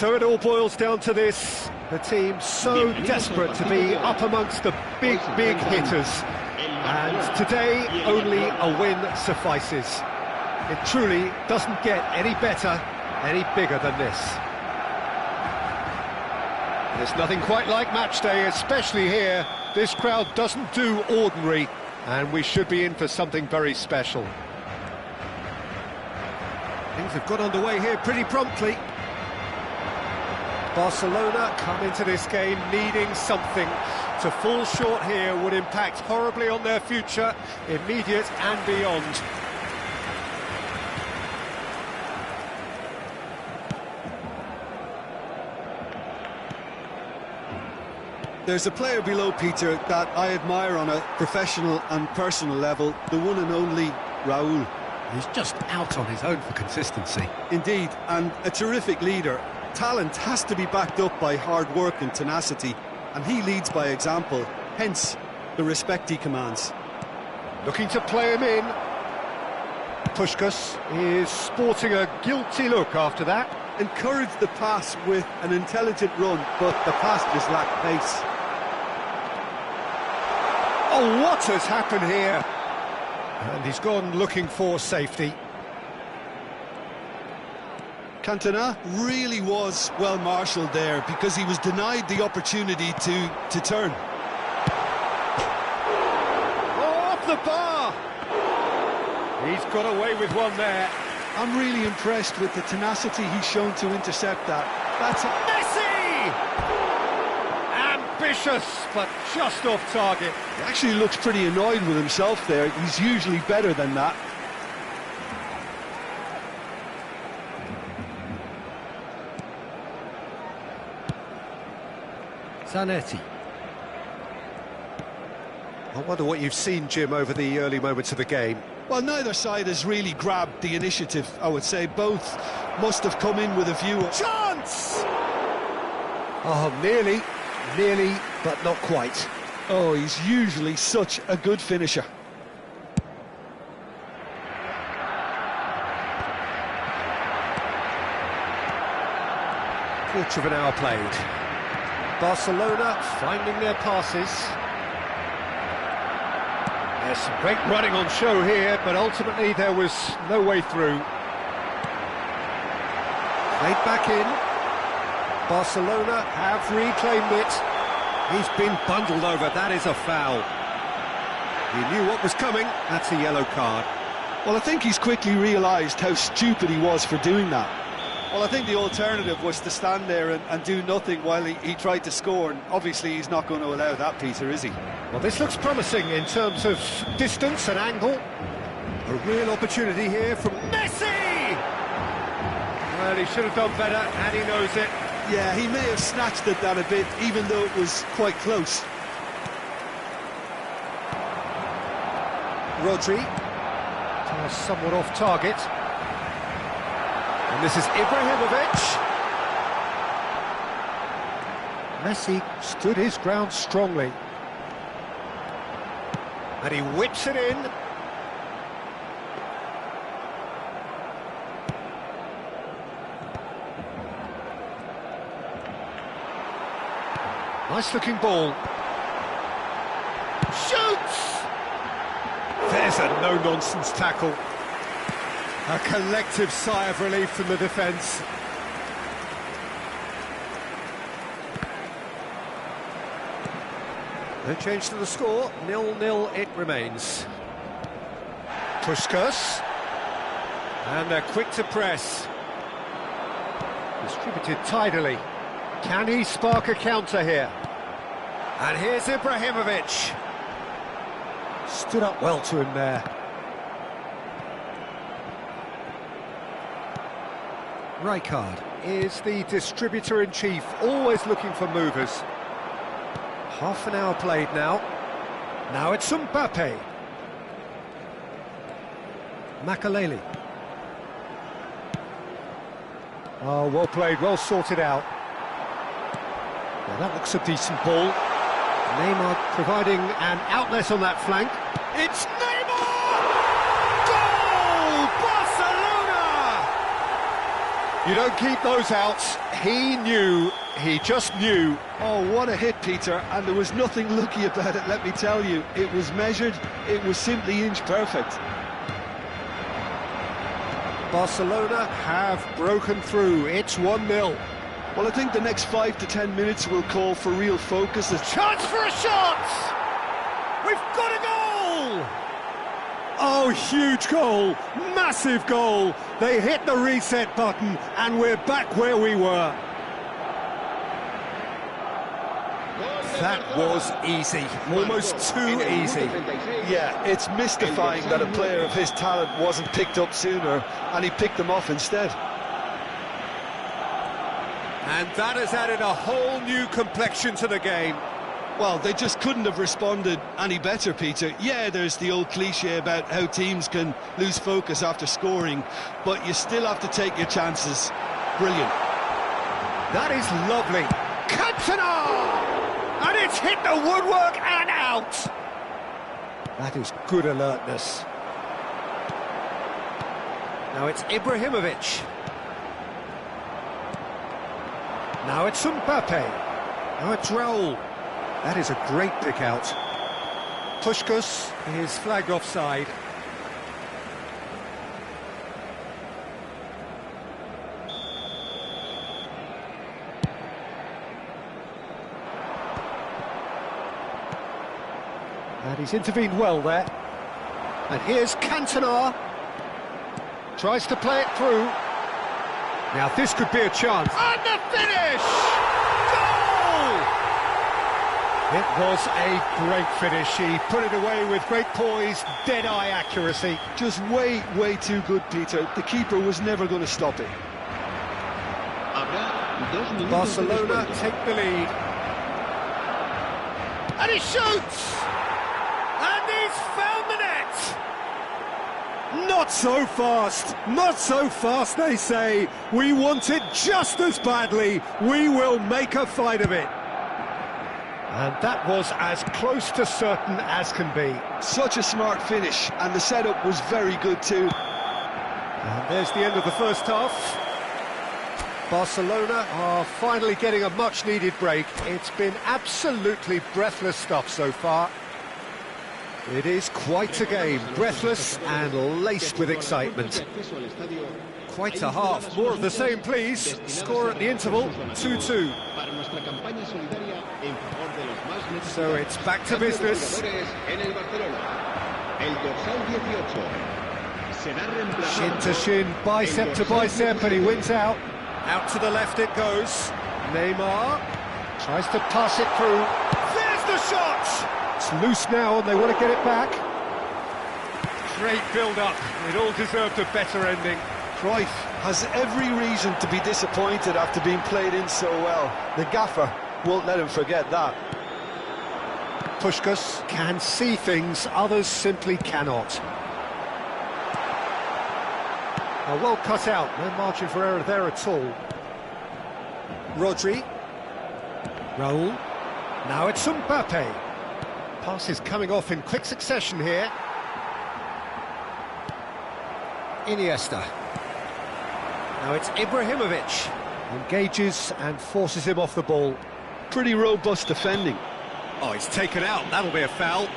So it all boils down to this. The team so desperate to be up amongst the big hitters. And today, only a win suffices. It truly doesn't get any better, any bigger than this. There's nothing quite like match day, especially here. This crowd doesn't do ordinary, and we should be in for something very special. Things have got underway here pretty promptly. Barcelona come into this game needing something. To fall short here would impact horribly on their future, immediate and beyond. There's a player below, Peter, that I admire on a professional and personal level, the one and only Raúl. He's just out on his own for consistency. Indeed, and a terrific leader. Talent has to be backed up by hard work and tenacity, and he leads by example, hence the respect he commands. Looking to play him in. Puskás is sporting a guilty look after that. Encouraged the pass with an intelligent run, but the pass just lacked pace. Oh, what has happened here? And he's gone looking for safety. Cantona really was well marshalled there because he was denied the opportunity to turn. Oh, off the bar! He's got away with one there. I'm really impressed with the tenacity he's shown to intercept that. That's Messi! Ambitious, but just off target. He actually looks pretty annoyed with himself there. He's usually better than that. Zanetti. I wonder what you've seen, Jim, over the early moments of the game. Well, neither side has really grabbed the initiative, I would say. Both must have come in with a view of... Chance! Oh, nearly, but not quite. Oh, he's usually such a good finisher. Quarter of an hour played. Barcelona finding their passes. There's some great running on show here, but ultimately there was no way through. Played back in. Barcelona have reclaimed it. He's been bundled over, that is a foul. He knew what was coming, that's a yellow card. Well, I think he's quickly realised how stupid he was for doing that. Well, I think the alternative was to stand there and do nothing while he tried to score, and obviously he's not going to allow that, Peter, is he? Well, this looks promising in terms of distance and angle. A real opportunity here from Messi! Well, he should have done better, and he knows it. Yeah, he may have snatched at that a bit, even though it was quite close. Rodri, somewhat off target. And this is Ibrahimovic. Messi stood his ground strongly. And he whips it in. Nice looking ball. Shoots! There's a no-nonsense tackle. A collective sigh of relief from the defence. No change to the score, 0-0 it remains. Puskás. And they're quick to press. Distributed tidily. Can he spark a counter here? And here's Ibrahimovic. Stood up well to him there. Rijkaard is the distributor-in-chief, always looking for movers. Half an hour played now. Now it's Mbappe. Makaleli. Oh, well played, well sorted out. Well, that looks a decent ball. Neymar providing an outlet on that flank. It's Neymar! Goal! Barcelona! You don't keep those outs. He knew, he just knew. Oh, what a hit, Peter, and there was nothing lucky about it, let me tell you. It was measured, it was simply inch perfect. Barcelona have broken through. It's 1-0. Well, I think the next 5 to 10 minutes will call for real focus. Chance for a shot! We've got a goal! Oh, huge goal! Massive goal! They hit the reset button and we're back where we were. That was easy, almost too easy. Yeah, it's mystifying that a player of his talent wasn't picked up sooner, and he picked them off instead. And that has added a whole new complexion to the game. Well, they just couldn't have responded any better, Peter. Yeah, there's the old cliche about how teams can lose focus after scoring, but you still have to take your chances. Brilliant. That is lovely. Cantona! And it's hit the woodwork and out! That is good alertness. Now it's Ibrahimovic. Now it's Mbappe. Now it's Raul. That is a great pick out. Puskás is flagged offside. And he's intervened well there. And here's Cantona. Tries to play it through. Now this could be a chance. And the finish! Goal! It was a great finish. He put it away with great poise, dead-eye accuracy. Just way, way too good, Peter. The keeper was never going to stop it. Barcelona take the lead. And he shoots! And he's found the net! Not so fast, not so fast, they say. We want it just as badly. We will make a fight of it. And that was as close to certain as can be. Such a smart finish, and the setup was very good too. And there's the end of the first half. Barcelona are finally getting a much-needed break. It's been absolutely breathless stuff so far. It is quite a game, breathless and laced with excitement. Quite a half, more of the same please. Score at the interval, 2-2. So it's back to business. Shin to shin, bicep to bicep, and he wins out. Out to the left it goes. Neymar tries to pass it through. There's the shot! It's loose now and they want to get it back. Great build-up. It all deserved a better ending. Cruyff has every reason to be disappointed after being played in so well. The gaffer won't let him forget that. Puskás can see things others simply cannot. Well cut out, no margin for error there at all. Rodri. Raul. Now it's Mbappe. Pass is coming off in quick succession here. Iniesta. Now it's Ibrahimovic. Engages and forces him off the ball. Pretty robust defending. Oh, he's taken out. That'll be a foul.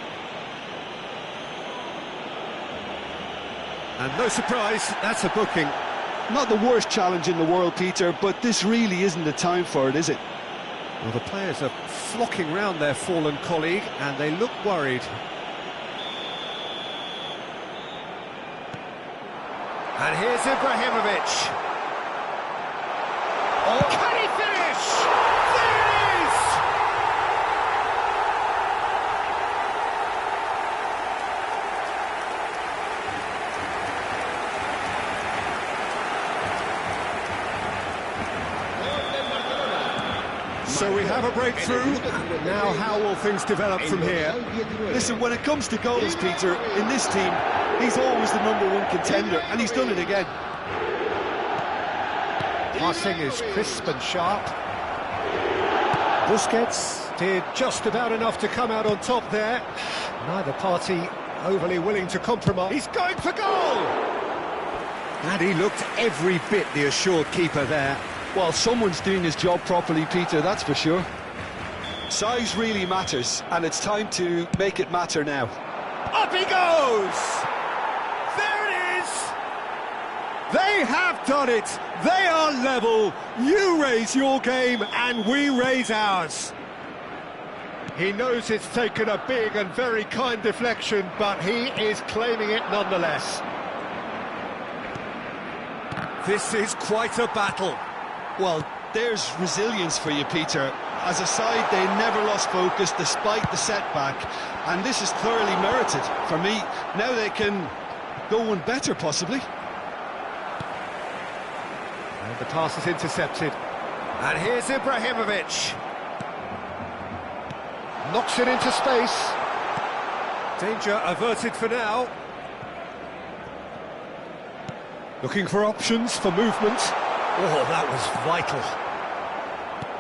And no surprise, that's a booking. Not the worst challenge in the world, Peter, but this really isn't the time for it, is it? Well, the players are flocking round their fallen colleague, and they look worried. And here's Ibrahimovic. Oh, can he finish? There it is! So we have a breakthrough. Now how will things develop from here? Listen, when it comes to goals, Peter, in this team, he's always the #1 contender, and he's done it again. Passing is crisp and sharp. Busquets did just about enough to come out on top there. Neither party overly willing to compromise. He's going for goal! And he looked every bit the assured keeper there. Well, someone's doing his job properly, Peter, that's for sure. Size really matters, and it's time to make it matter now. Up he goes! There it is! They have done it! They are level! You raise your game and we raise ours. He knows it's taken a big and very kind deflection, but he is claiming it nonetheless. This is quite a battle. Well, there's resilience for you, Peter. As a side, they never lost focus despite the setback, and this is thoroughly merited. For me, now they can go one better, possibly. And the pass is intercepted. And here's Ibrahimovic. Knocks it into space. Danger averted for now. Looking for options for movement. Oh, that was vital.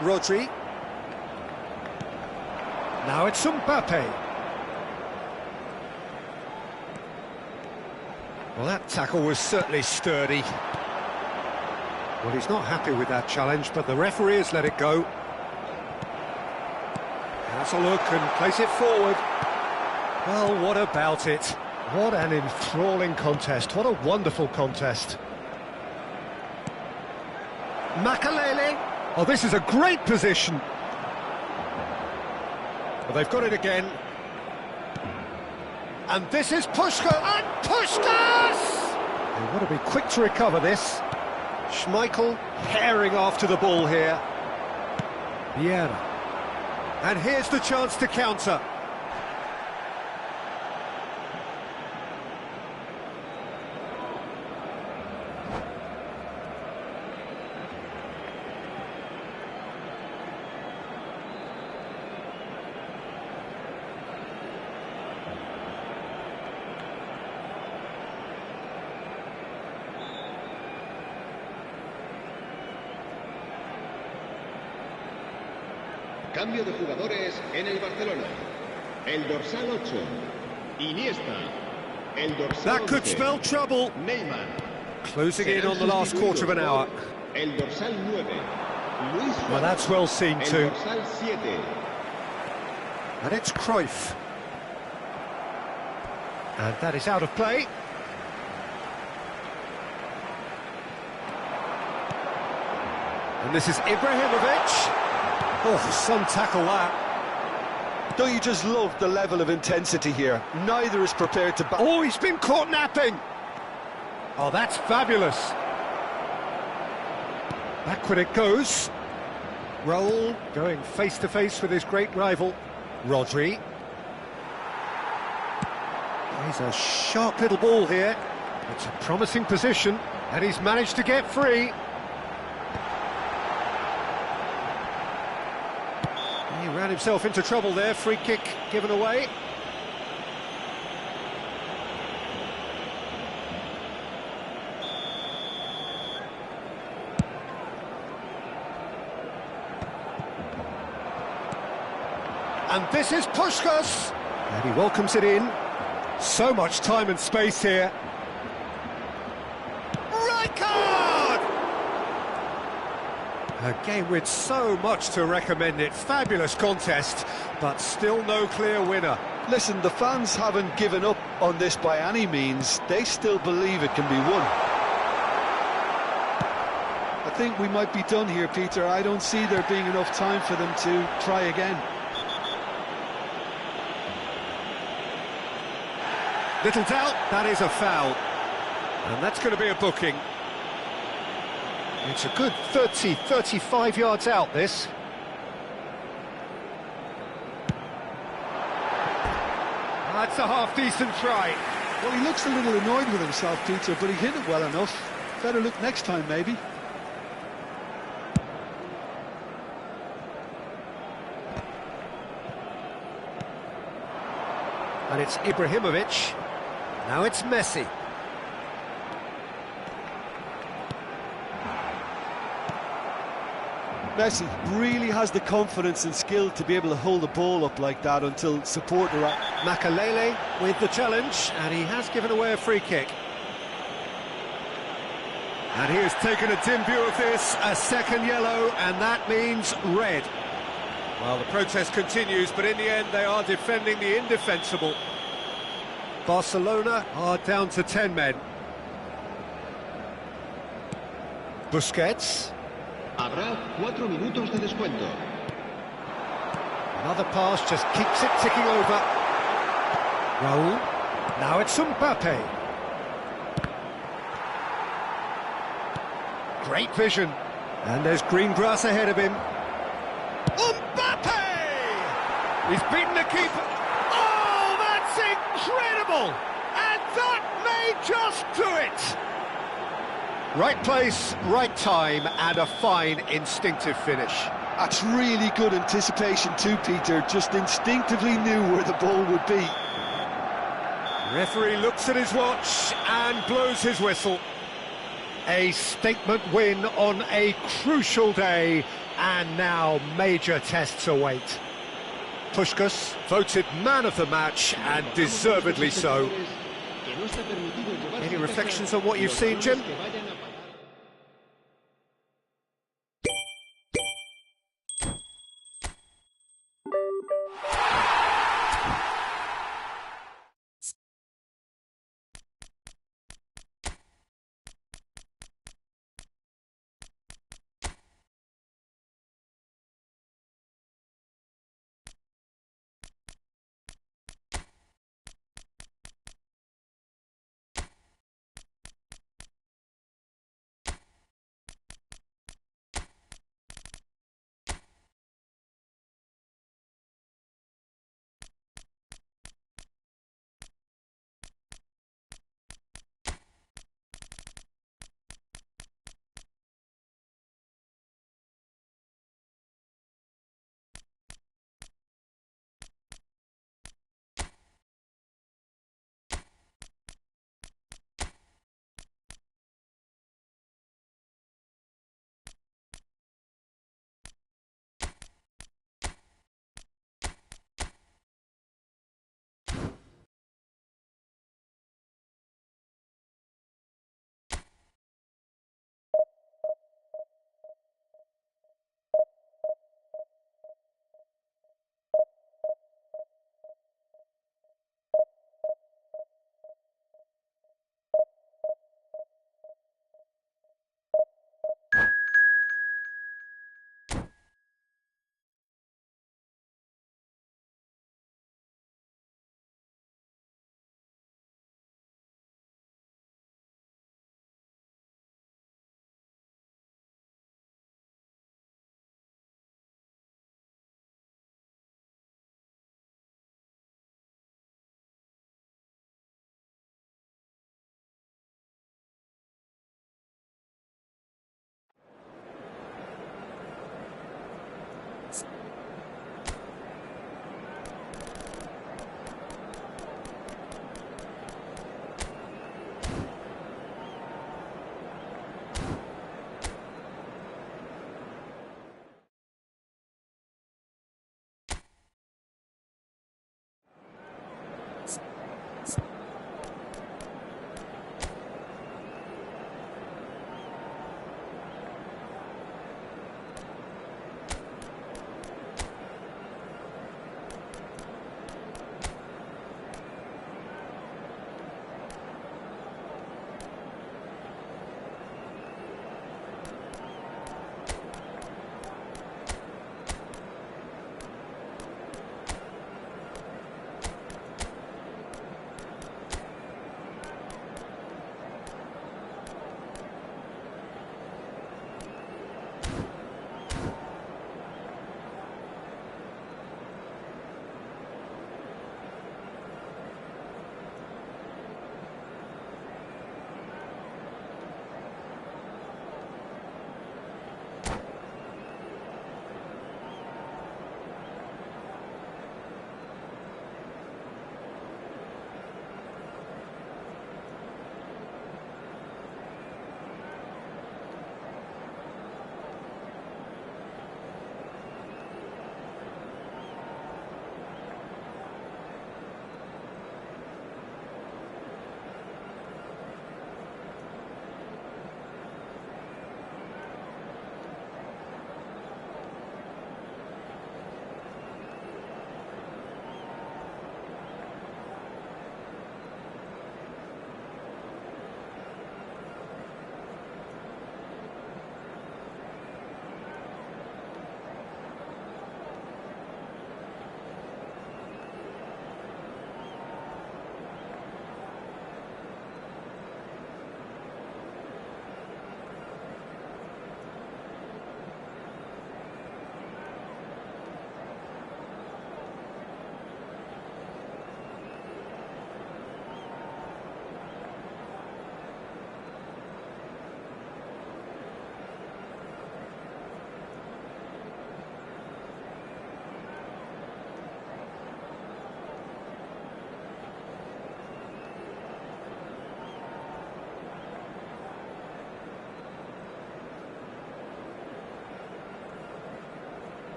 Rodri. Now it's Mbappe. Well, that tackle was certainly sturdy. Well, he's not happy with that challenge, but the referee has let it go. Has a look and plays it forward. Well, what about it? What an enthralling contest. What a wonderful contest. Makalele. Oh, this is a great position. Well, they've got it again. And this is Pushka, and Pushkas! They want to be quick to recover this. Schmeichel herring after the ball here. Vieira. And here's the chance to counter. Cambio de jugadores en el Barcelona. El dorsal 8, Iniesta. El dorsal That could 11, spell trouble. Neymar. Closing in on the last quarter of an hour. El dorsal 9, Luis Suárez. Well, that's well seen El too. dorsal 7. And it's Cruyff. And that is out of play. And this is Ibrahimovic. Oh, some tackle that. Don't you just love the level of intensity here? Neither is prepared to... Oh, he's been caught napping. Oh, that's fabulous. Backward it goes. Raul going face-to-face with his great rival, Rodri. He's a sharp little ball here. It's a promising position, and he's managed to get free. He ran himself into trouble there. Free kick given away. And this is Puskás. And he welcomes it in. So much time and space here. Rijkaard! A game with so much to recommend it. Fabulous contest, but still no clear winner. Listen, the fans haven't given up on this by any means. They still believe it can be won. I think we might be done here, Peter. I don't see there being enough time for them to try again. Little doubt, that is a foul. And that's going to be a booking. It's a good 30, 35 yards out, this. That's a half-decent try. Well, he looks a little annoyed with himself, Peter, but he hit it well enough. Better look next time, maybe. And it's Ibrahimovic. Now it's Messi. Messi really has the confidence and skill to be able to hold the ball up like that until support arrives. Makalele with the challenge, and he has given away a free kick. And he has taken a dim view of this, a second yellow, and that means red. Well, the protest continues, but in the end they are defending the indefensible. Barcelona are down to 10 men. Busquets. Habrá 4 minutos de descuento. Another pass just keeps it ticking over. Raúl. Now it's Mbappe. Great vision. And there's green grass ahead of him. Mbappe! He's beaten the keeper. Oh, that's incredible! And that may just do it! Right place, right time, and a fine instinctive finish. That's really good anticipation too, Peter. Just instinctively knew where the ball would be. Referee looks at his watch and blows his whistle. A statement win on a crucial day, and now major tests await. Puskás voted man of the match, and deservedly so. Any reflections on what you've seen, Jim?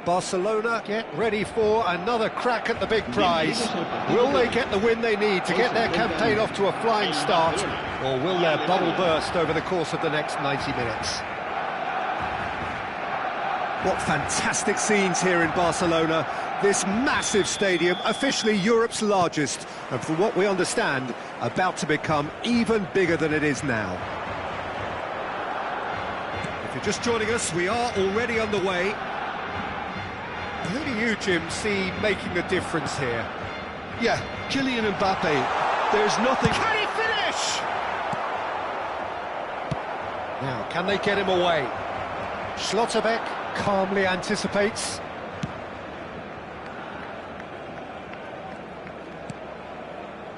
Barcelona get ready for another crack at the big prize. Will they get the win they need to get their campaign off to a flying start, or will their bubble burst over the course of the next 90 minutes? What fantastic scenes here in Barcelona. This massive stadium, officially Europe's largest, and from what we understand, about to become even bigger than it is now. If you're just joining us, we are already underway. Who do you, Jim, see making the difference here? Yeah, Kylian Mbappe. There's nothing... Can he finish? Now, can they get him away? Schlotterbeck calmly anticipates.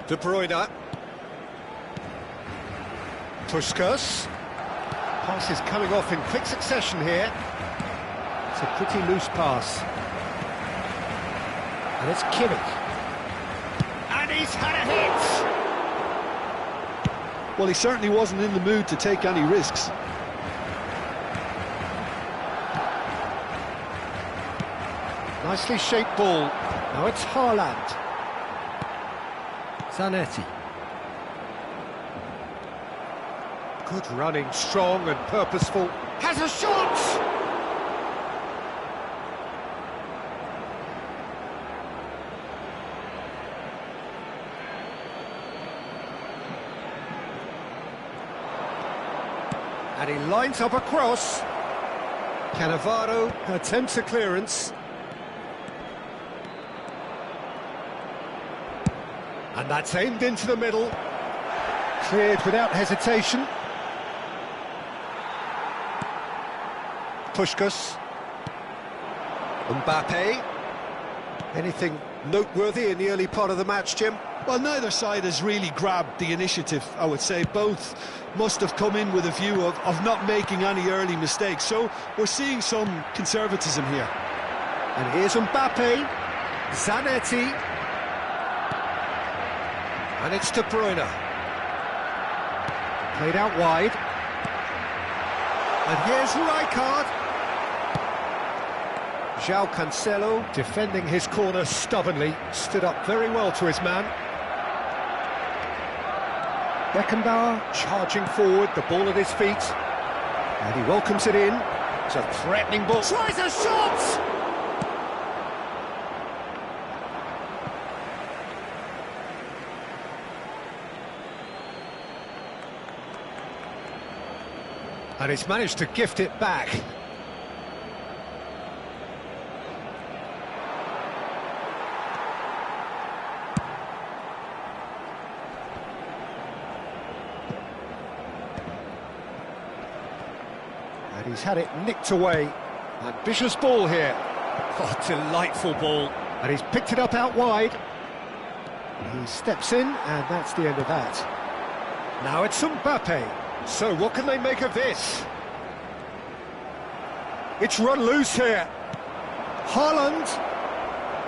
De Bruyne. Puskas. Pass is coming off in quick succession here. It's a pretty loose pass. And it's Kimmich. And he's had a hit! Well, he certainly wasn't in the mood to take any risks. Nicely shaped ball. Now it's Haaland. Zanetti. Good running, strong and purposeful. Has a shot! And he lines up a cross. Cannavaro attempts a clearance. And that's aimed into the middle. Cleared without hesitation. Puskas. Mbappe. Anything noteworthy in the early part of the match, Jim? Well, neither side has really grabbed the initiative, I would say. Both must have come in with a view of not making any early mistakes. So we're seeing some conservatism here. And here's Mbappe. Zanetti. And it's De Bruyne. Played out wide. And here's Rijkaard. João Cancelo, defending his corner stubbornly, stood up very well to his man. Beckenbauer charging forward, the ball at his feet. And he welcomes it in. It's a threatening ball. Tries a shot! And he's managed to gift it back. And he's had it nicked away. Ambitious ball here. Oh, delightful ball. And he's picked it up out wide. He steps in, and that's the end of that. Now it's Mbappe. So what can they make of this? It's run loose here. Haaland.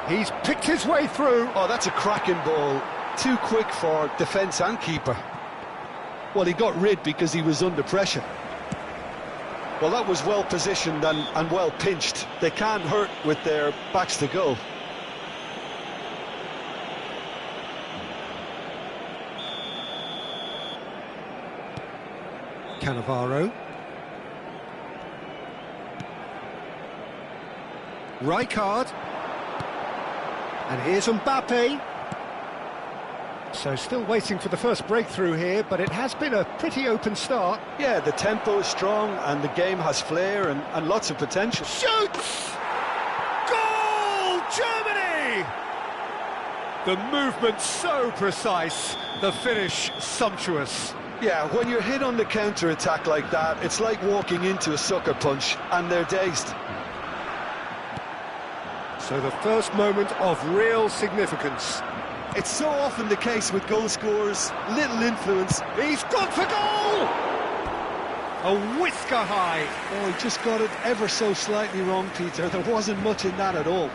He's picked his way through. Oh, that's a cracking ball. Too quick for defence and keeper. Well, he got rid because he was under pressure. Well, that was well positioned and well pinched. They can't hurt with their backs to goal. Cannavaro. Rijkaard. And here's Mbappe. So still waiting for the first breakthrough here, but it has been a pretty open start. Yeah, the tempo is strong and the game has flair and lots of potential. Shoots! Goal! Germany! The movement so precise, the finish sumptuous. Yeah, when you're hit on the counter-attack like that, it's like walking into a sucker punch, and they're dazed. So the first moment of real significance. It's so often the case with goal scorers, little influence. He's gone for goal! A whisker high. Oh, he just got it ever so slightly wrong, Peter. There wasn't much in that at all.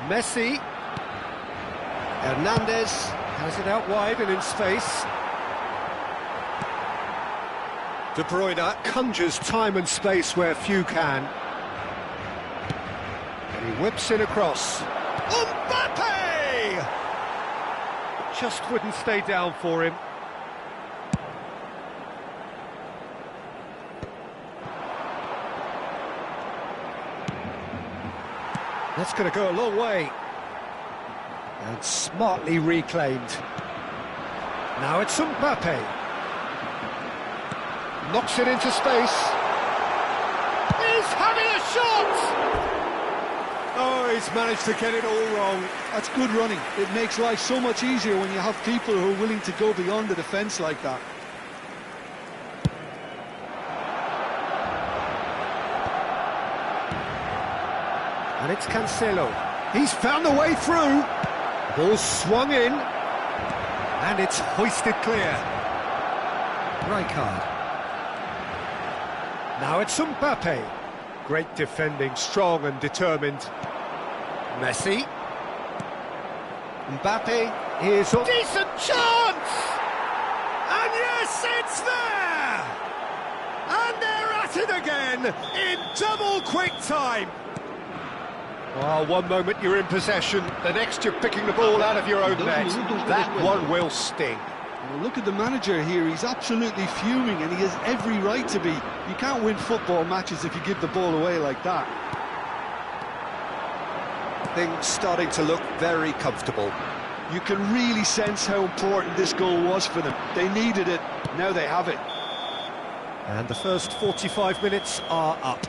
Messi. Hernandez has it out wide and in space. De Bruyne conjures time and space where few can. And he whips in across. Mbappe! Just wouldn't stay down for him. That's going to go a long way. And smartly reclaimed. Now it's Mbappe. Knocks it into space. He's having a shot! Oh, he's managed to get it all wrong. That's good running. It makes life so much easier when you have people who are willing to go beyond the defence like that. And it's Cancelo. He's found a way through. Ball swung in. And it's hoisted clear. Rijkaard. Now it's Mbappe. Great defending, strong and determined. Messi. Mbappe. Here's a decent chance! And yes, it's there! And they're at it again in double quick time. Oh, one moment you're in possession, the next you're picking the ball out of your own net. That one will sting. Well, look at the manager here, he's absolutely fuming and he has every right to be. You can't win football matches if you give the ball away like that. Things starting to look very comfortable. You can really sense how important this goal was for them. They needed it, now they have it. And the first 45 minutes are up.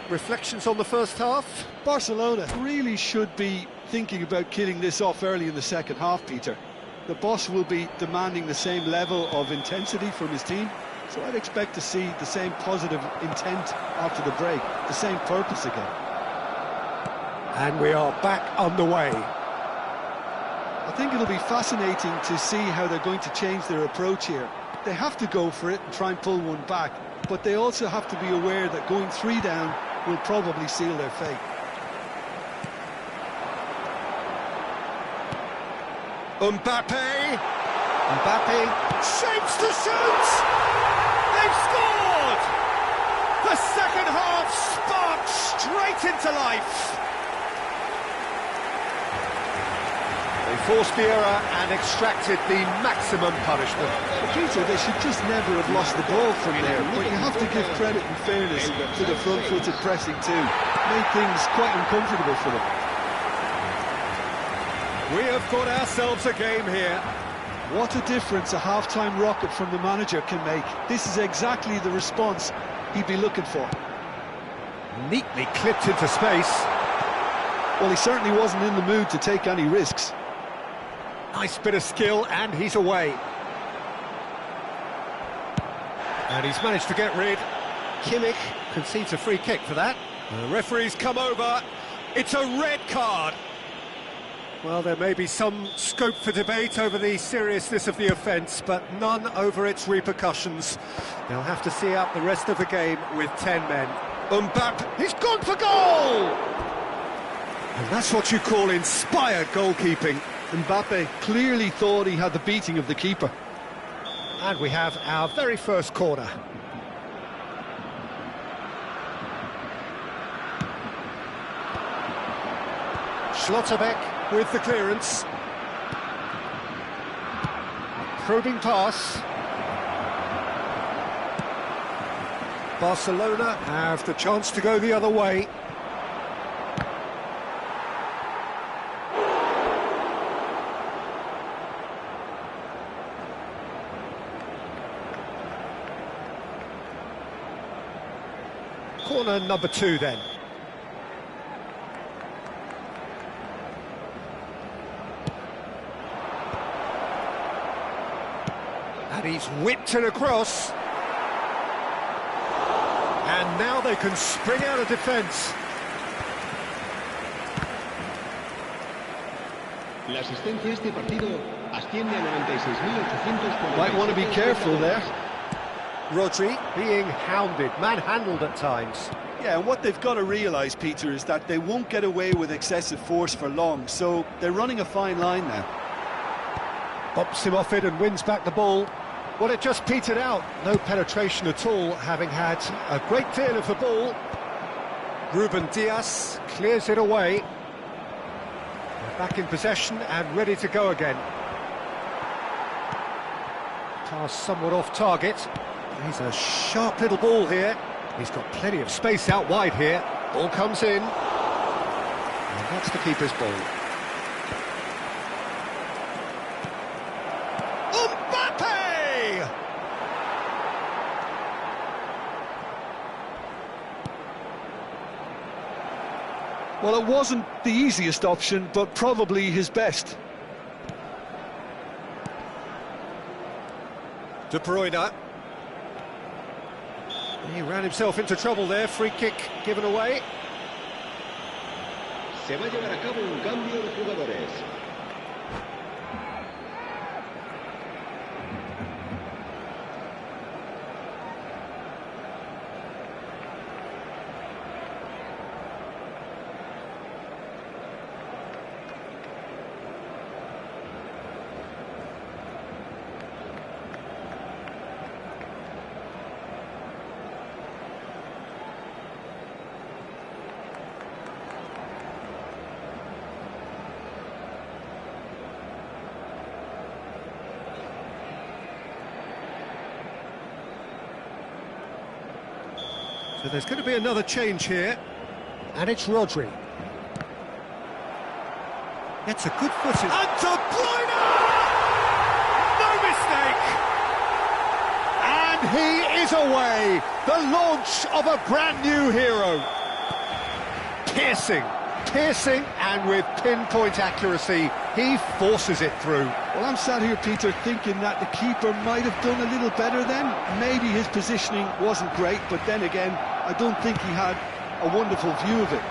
Reflections on the first half? Barcelona really should be thinking about killing this off early in the second half, Peter. The boss will be demanding the same level of intensity from his team, so I'd expect to see the same positive intent after the break, the same purpose again. And we are back underway. I think it'll be fascinating to see how they're going to change their approach here. They have to go for it and try and pull one back, but they also have to be aware that going 3 down will probably seal their fate. Mbappe shapes to shoot! They've scored! The second half sparked straight into life. They forced the error and extracted the maximum punishment. Peter, they should just never have lost the ball from there, but you have to give credit and fairness to the front-footed pressing too. Made things quite uncomfortable for them. We have got ourselves a game here. What a difference a half-time rocket from the manager can make. This is exactly the response he'd be looking for. Neatly clipped into space. Well, he certainly wasn't in the mood to take any risks. Nice bit of skill, and he's away. And he's managed to get rid. Kimmich concedes a free kick for that. The referee's come over. It's a red card. Well, there may be some scope for debate over the seriousness of the offence, but none over its repercussions. They'll have to see out the rest of the game with 10 men. Mbappe, he's gone for goal! And that's what you call inspired goalkeeping. Mbappe clearly thought he had the beating of the keeper. And we have our very first corner. Schlotterbeck with the clearance. Probing pass. Barcelona have the chance to go the other way. Corner number 2 then. And he's whipped it across. And now they can spring out of defence. La asistencia a este partido asciende a 96.840. Might want to be careful there. Rodri being hounded, manhandled at times. Yeah, and what they've got to realise, Peter, is that they won't get away with excessive force for long, so they're running a fine line now. Bops him off it and wins back the ball. Well, it just petered out. No penetration at all, having had a great deal of the ball. Ruben Dias clears it away. They're back in possession and ready to go again. Pass somewhat off target. He's a sharp little ball here. He's got plenty of space out wide here. Ball comes in. And that's the keeper's ball. Mbappe! Well, it wasn't the easiest option, but probably his best. De Bruyne. He ran himself into trouble there. Free kick given away. Se va a llevar a cabo un cambio de jugadores. So there's going to be another change here. And it's Rodri. It's a good footing. And De Bruyne! No mistake! And he is away! The launch of a brand new hero. Piercing, and with pinpoint accuracy, he forces it through. Well, I'm sat here, Peter, thinking that the keeper might have done a little better then. Maybe his positioning wasn't great, but then again, I don't think he had a wonderful view of it.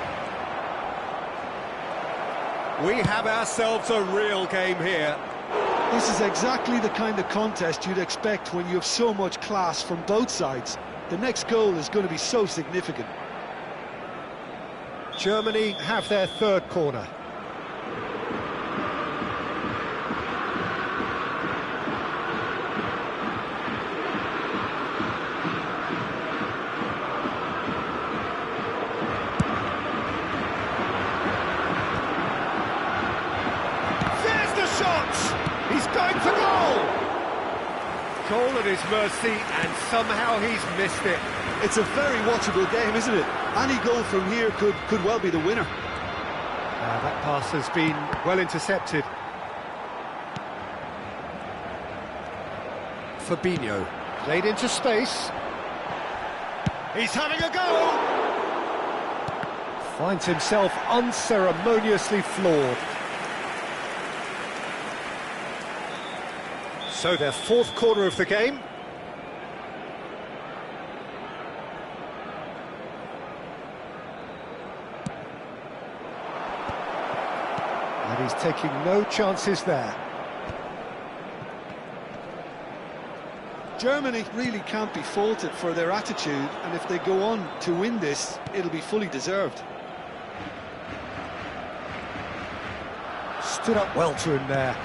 We have ourselves a real game here. This is exactly the kind of contest you'd expect when you have so much class from both sides. The next goal is going to be so significant. Germany have their third corner. There's the shot! He's going for goal! Goal at his mercy, and somehow he's missed it. It's a very watchable game, isn't it? Any goal from here could well be the winner. That pass has been well intercepted. Fabinho played into space. He's having a go! Finds himself unceremoniously floored. So their fourth corner of the game. And he's taking no chances there. Germany really can't be faulted for their attitude, and if they go on to win this, it'll be fully deserved. Stood up well to him there.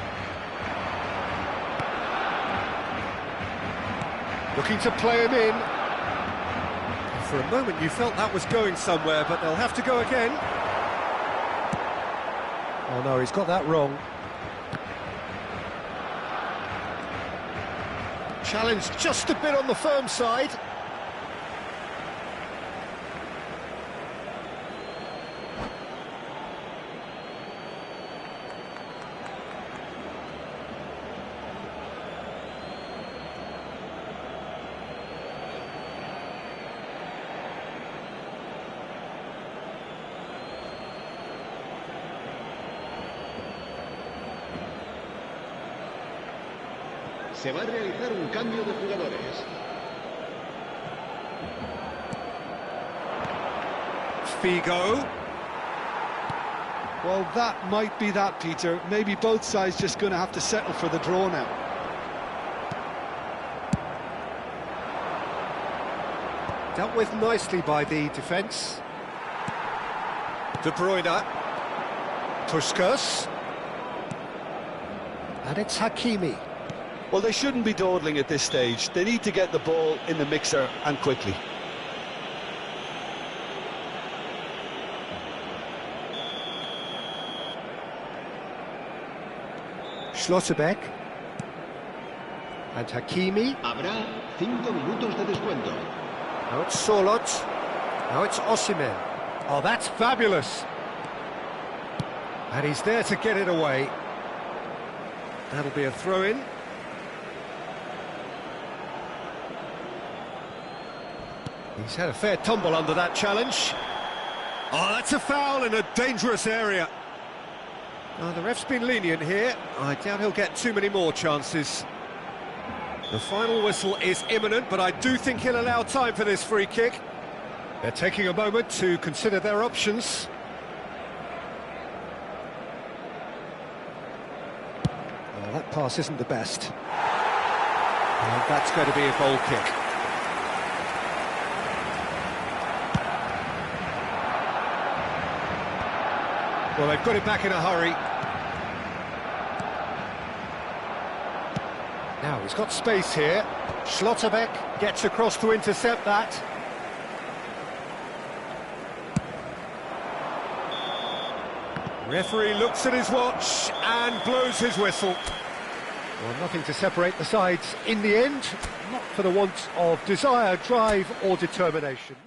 Looking to play him in. For a moment you felt that was going somewhere, but they'll have to go again. Oh no, he's got that wrong. Challenge just a bit on the firm side. Se va a realizar un cambio de jugadores. Figo. Well, that might be that, Peter. Maybe both sides just going to have to settle for the draw now. Dealt with nicely by the defence. De Bruyne. Puskas. And it's Hakimi. Well, they shouldn't be dawdling at this stage. They need to get the ball in the mixer and quickly. Schlotterbeck. And Hakimi. Habrá 5 minutos de descuento. Now it's Sorloth. Now it's Osimhen. Oh, that's fabulous. And he's there to get it away. That'll be a throw-in. He's had a fair tumble under that challenge. Oh, that's a foul in a dangerous area. Oh, the ref's been lenient here. I doubt he'll get too many more chances. The final whistle is imminent, but I do think he'll allow time for this free kick. They're taking a moment to consider their options. Oh, that pass isn't the best. And that's going to be a goal kick. Well, they've got it back in a hurry. Now, he's got space here. Schlotterbeck gets across to intercept that. Referee looks at his watch and blows his whistle. Well, nothing to separate the sides in the end, not for the want of desire, drive or determination.